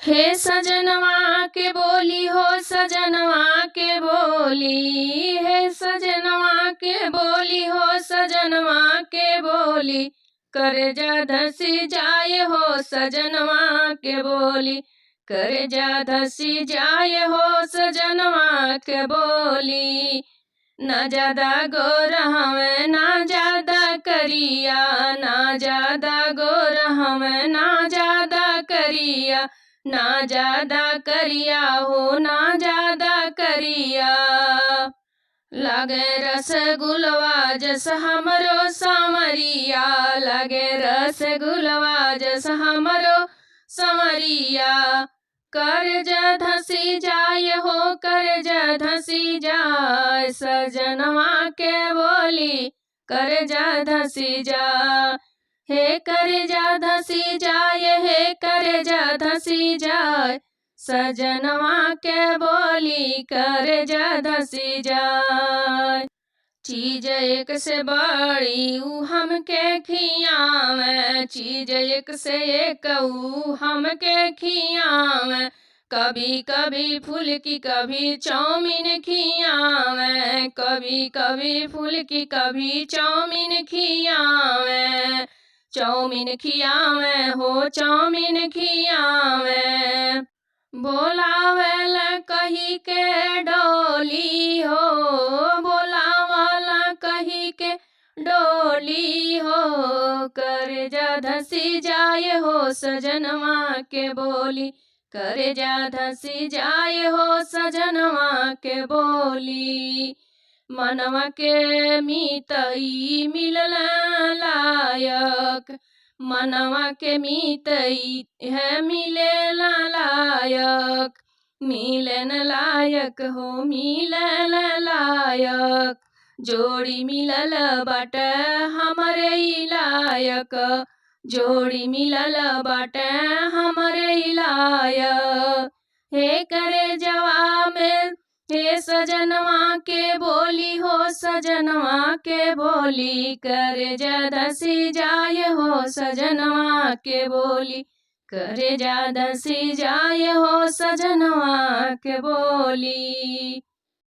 हे सजनवा के बोली हो सजनवा के बोली, हे सजनवा के बोली हो सजनवा के बोली, करजा धसी जाए हो सजनवा के बोली, करजा धसी जाए हो सजनवा के बोली। ना ज्यादा गोरा हमें ना ज्यादा करिया, ना ज्यादा गोरा हमें ना ज्यादा करिया, ना ज्यादा करिया हो ना ज्यादा करिया। लागे रसगुल्वा जस हमरो समरिया, लागे रसगुल्वा जस हमरो समरिया। करजा धसी जाए हो करजा धसी जाए, सजनवा के बोली करजा धसी जा। हे करजा धसी जाए, हे करजा धसी जाए, सजनवा के बोली करजा धसी जाए। चीज एक से बड़ी ऊ हमके खियावे, चीज एक से एक ऊ हमके खियावे। कभी कभी फुल्की कभी चाउमीन खियावे, कभी कभी फुल्की कभी चाउमीन खियावे। चाउमीन खियावे हो चाउमीन खियावे। बोलावेल कही के डोली हो, बोलावला कही के डोली हो, करजा धसी जाए हो सजनवा के बोली, करजा धसी जाए हो सजनवा के बोली। मनवा के मीतई मिलल लायक, मनवा के मीतई है मिले लायक, मिलन लायक हो मिलन लायक। जोड़ी मिलल बाट हमरे लायक, जोड़ी मिलल बाट हमरे लायक। हे करे जवा में हे सजनवा के बोली हो सजनवा के बोली, करजा धसी जाए हो सजनवा के बोली, करजा धसी जाए हो सजनवा के बोली।